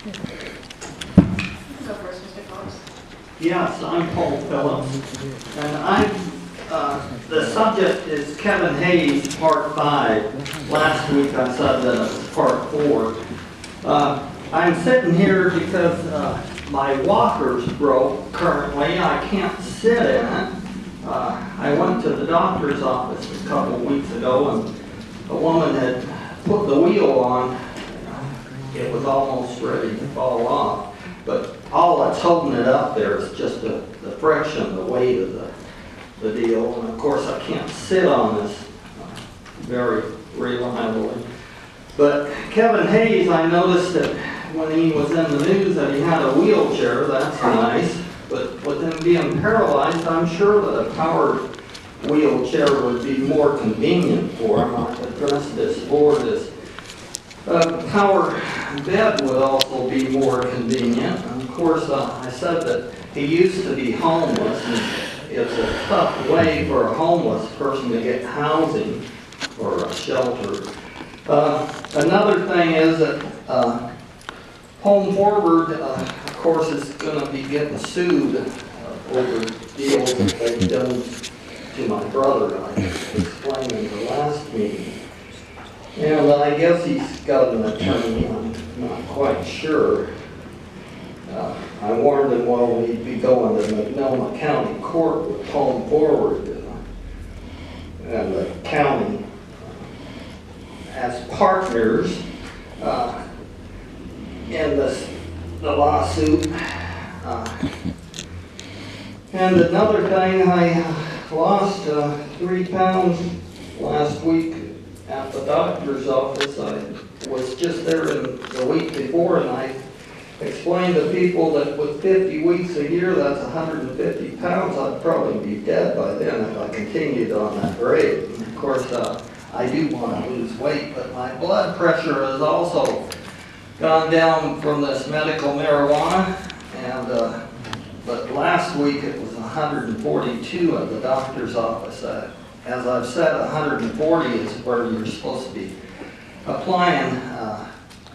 Go first, Mr. Phillips. Yes, I'm Paul Phillips, and the subject is Kevin Hayes, Part 5. Last week I said that it was Part 4. I'm sitting here because my walker's broke currently. I can't sit in it. I went to the doctor's office a couple weeks ago, and a woman had put the wheel on. It was almost ready to fall off. But all that's holding it up there is just the friction, the weight of the deal. And of course I can't sit on this very reliably. But Kevin Hayes, I noticed that when he was in the news that he had a wheelchair. That's nice. But with him being paralyzed, I'm sure that a powered wheelchair would be more convenient for him. I've addressed this board as a powered bed would also be more convenient. And of course, I said that he used to be homeless, and it's a tough way for a homeless person to get housing or a shelter. Another thing is that Home Forward, of course, is going to be getting sued over deals that they've done to my brother. I explained in the last meeting. And I guess he's got an attorney, I'm not quite sure. I warned him, well, we'd be going to Multnomah County Court with Home Forward and the county as partners in the lawsuit. And another thing, I lost 3 pounds last week at the doctor's office. I was just there the week before, and I explained to people that with 50 weeks a year, that's 150 pounds. I'd probably be dead by then if I continued on that rate. And of course, I do want to lose weight, but my blood pressure has also gone down from this medical marijuana. And but last week it was 142 at the doctor's office. As I've said, 140 is where you're supposed to be applying,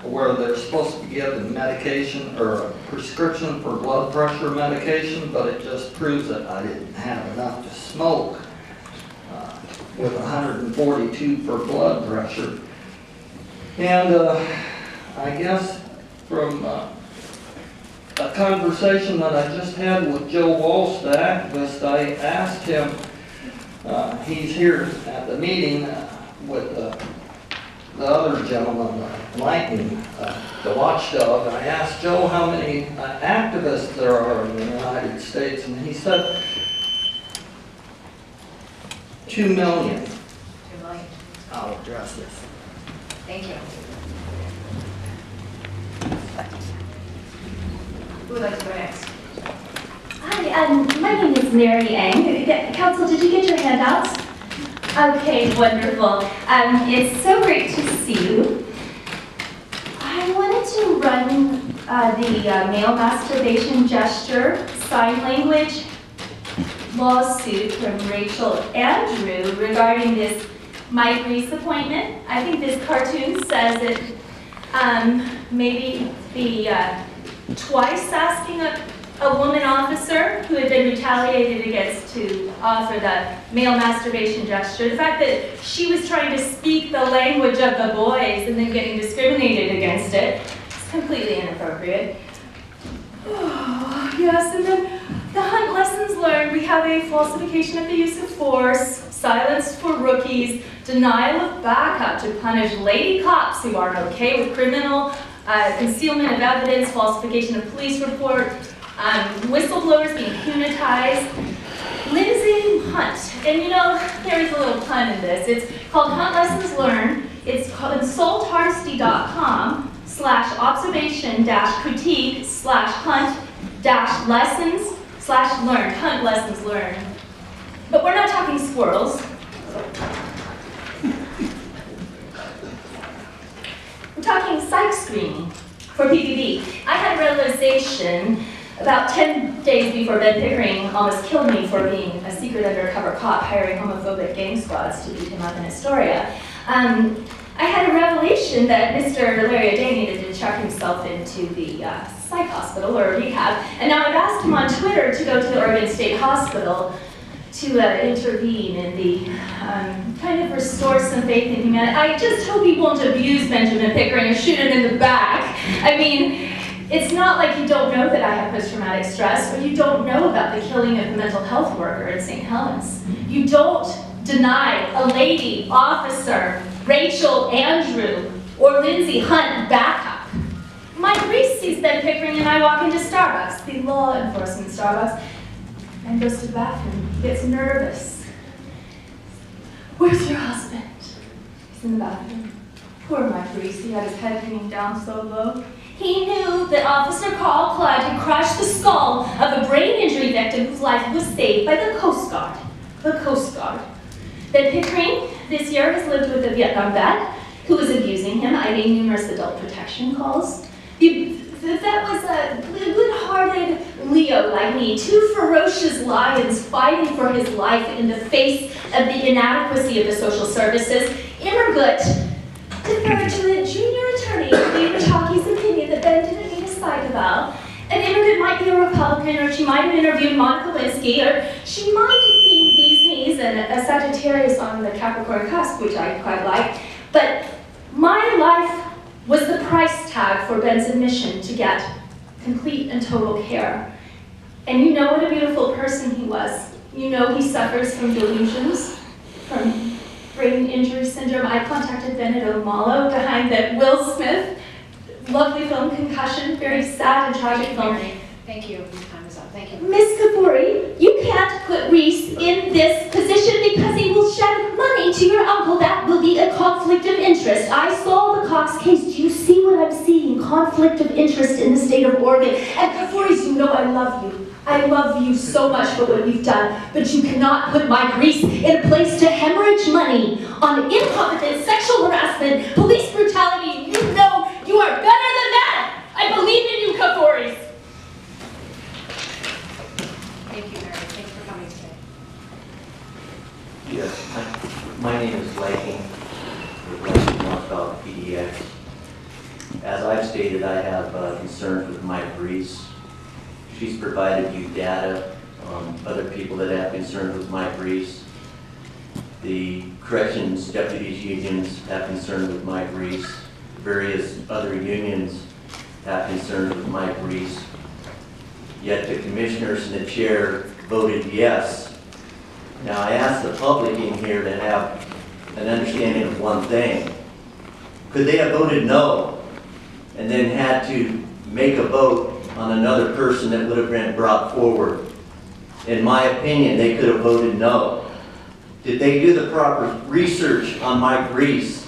where they're supposed to be given medication or a prescription for blood pressure medication, but it just proves that I didn't have enough to smoke with 142 for blood pressure. And I guess from a conversation that I just had with Joe Walsh, the activist, I asked him, he's here at the meeting with the other gentleman, Lightning, the watchdog. I asked Joe how many activists there are in the United States, and he said 2 million. 2 million. I'll address this. Thank you. Who would like to go next? Hi, my name is Mary Ang. Council, did you get your handouts? Okay, wonderful. It's so great to see you. I wanted to run the male masturbation gesture sign language lawsuit from Rachel Andrew regarding this Mike Reese appointment. I think this cartoon says it maybe be twice asking a woman officer who had been retaliated against to offer the male masturbation gesture. The fact that she was trying to speak the language of the boys and then getting discriminated against it is completely inappropriate. Oh, yes, and then the Hunt lessons learned. We have a falsification of the use of force, silence for rookies, denial of backup to punish lady cops who aren't okay with criminal concealment of evidence, falsification of police report, whistleblowers being punitized. Lindsay Hunt, and you know, there is a little pun in this. It's called Hunt Lessons Learned. It's called consulthardesty.com/observation-critique/hunt-lessons/learned. Hunt Lessons Learned. But we're not talking squirrels. We're talking psych screening for PPD. I had a realization about 10 days before Ben Pickering almost killed me for being a secret undercover cop hiring homophobic gang squads to beat him up in Astoria. I had a revelation that Mr. Larry O'Day needed to check himself into the psych hospital or rehab, and now I've asked him on Twitter to go to the Oregon State Hospital to intervene in the kind of restore some faith in humanity. I just hope he won't abuse Benjamin Pickering or shoot him in the back. I mean, it's not like you don't know that I have post-traumatic stress, or you don't know about the killing of the mental health worker in St. Helens. You don't deny a lady officer, Rachel Andrew, or Lindsay Hunt backup. Mike Reese sees Ben Pickering and I walk into Starbucks, the law enforcement Starbucks, and goes to the bathroom. He gets nervous. "Where's your husband?" He's in the bathroom. Poor Mike Reese, he had his head hanging down so low. He knew that Officer Carl Clyde had crushed the skull of a brain injury victim whose life was saved by the Coast Guard. The Coast Guard. Ben Pickering, this year, has lived with a Vietnam vet who was abusing him. I made numerous adult protection calls. That was a good-hearted Leo like me, two ferocious lions fighting for his life in the face of the inadequacy of the social services. Immergut deferred to the junior attorney David Chalky's opinion that Ben didn't need a psych eval. And Immergut might be a Republican, or she might have interviewed Monica Lewinsky, or she might be these knees and a Sagittarius on the Capricorn cusp, which I quite like. But my life was the price tag for Ben's admission to get complete and total care. And you know what a beautiful person he was. You know he suffers from delusions, from brain injury syndrome. I contacted Ben at O'Malo behind that Will Smith, lovely film, Concussion, very sad and tragic film. Thank you. Your time is up. Thank you. Miss Kafuri, you can't put Reese in this position because he will shed money to your uncle. That will be a conflict of interest. I saw the Cox case. Do you see what I'm seeing? Conflict of interest in the state of Oregon. And Kafuris, you know I love you. I love you so much for what you've done, but you cannot put Mike Reese in a place to hemorrhage money on incompetence, sexual harassment, police brutality. You know you are better than that. I believe in you, Kafuris. Thank you, Mary. Thanks for coming today. Yes, my name is Laking with Laking Northbound PDX. As I've stated, I have concerns with Mike Reese. She's provided you data on other people that have concerns with Mike Reese. The corrections deputies unions have concerns with Mike Reese. Various other unions have concerns with Mike Reese. Yet the commissioners and the chair voted yes. Now I asked the public in here to have an understanding of one thing. Could they have voted no and then had to make a vote on another person that would have been brought forward? In my opinion, they could have voted no. Did they do the proper research on Mike Reese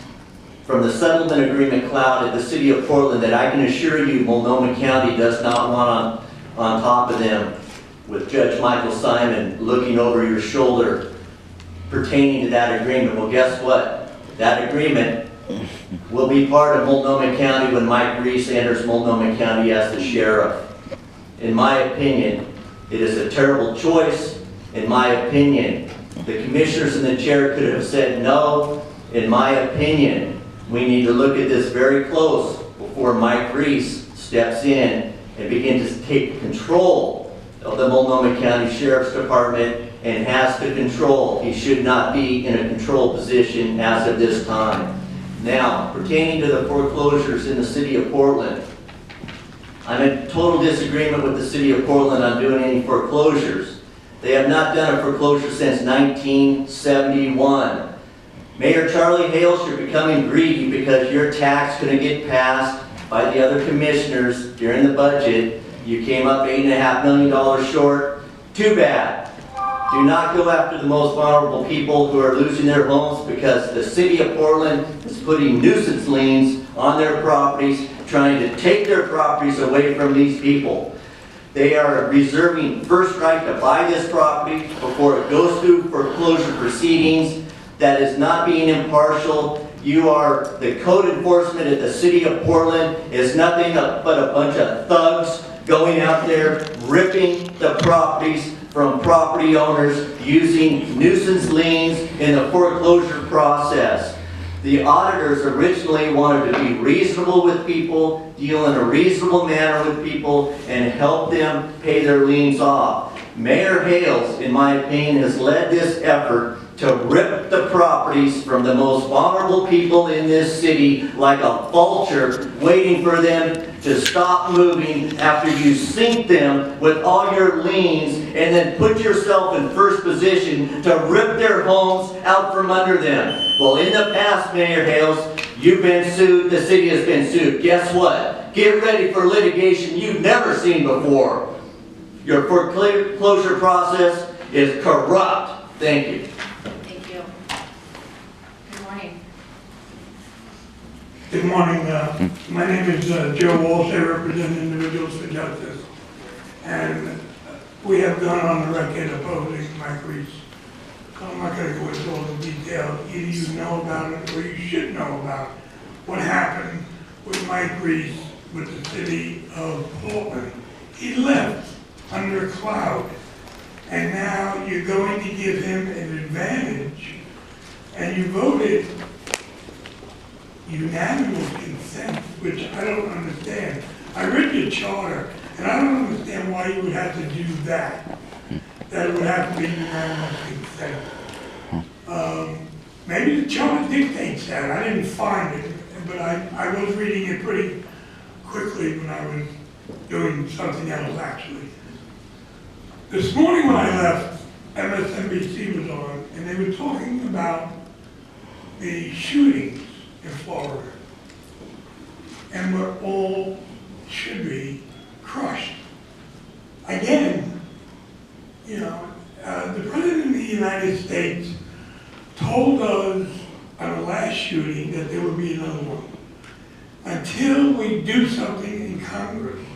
from the settlement agreement cloud at the city of Portland that I can assure you Multnomah County does not want on top of them, with Judge Michael Simon looking over your shoulder pertaining to that agreement? Well, guess what? That agreement will be part of Multnomah County when Mike Reese enters Multnomah County as the sheriff. In my opinion, it is a terrible choice. In my opinion, the commissioners and the chair could have said no. In my opinion, we need to look at this very close before Mike Reese steps in and begins to take control of the Multnomah County Sheriff's Department and has to control. He should not be in a control position as of this time. Now, pertaining to the foreclosures in the city of Portland, I'm in total disagreement with the city of Portland on doing any foreclosures. They have not done a foreclosure since 1971. Mayor Charlie Hales, you're becoming greedy because your tax couldn't get passed by the other commissioners during the budget. You came up $8.5 million short. Too bad. Do not go after the most vulnerable people who are losing their homes, because the city of Portland is putting nuisance liens on their properties, trying to take their properties away from these people. They are reserving first right to buy this property before it goes through foreclosure proceedings. That is not being impartial. You are, the code enforcement at the city of Portland is nothing but a bunch of thugs going out there ripping the properties from property owners using nuisance liens in the foreclosure process. The auditors originally wanted to be reasonable with people, deal in a reasonable manner with people, and help them pay their liens off. Mayor Hales, in my opinion, has led this effort to rip the properties from the most vulnerable people in this city like a vulture, waiting for them to stop moving after you sink them with all your liens and then put yourself in first position to rip their homes out from under them. Well, in the past, Mayor Hales, you've been sued, the city has been sued. Guess what? Get ready for litigation you've never seen before. Your foreclosure process is corrupt. Thank you. Thank you. Good morning. Good morning. My name is Joe Walsh. I represent Individuals for Justice. And we have gone on the record opposing Mike Reese. I'm not going to go into all the details. Either you know about it or you should know about what happened with Mike Reese with the city of Portland. He left under a cloud. And now you're going to give him an advantage. And you voted unanimous consent, which I don't understand. I read your charter, and I don't understand why you would have to do that. That it would have to be unanimous consent. Maybe the charter dictates that. I didn't find it, but I was reading it pretty quickly when I was doing something else, actually. This morning when I left, MSNBC was on, and they were talking about the shootings in Florida. And we're all should be crushed. Again, you know, the President of the United States told us on the last shooting that there would be another one. Until we do something in Congress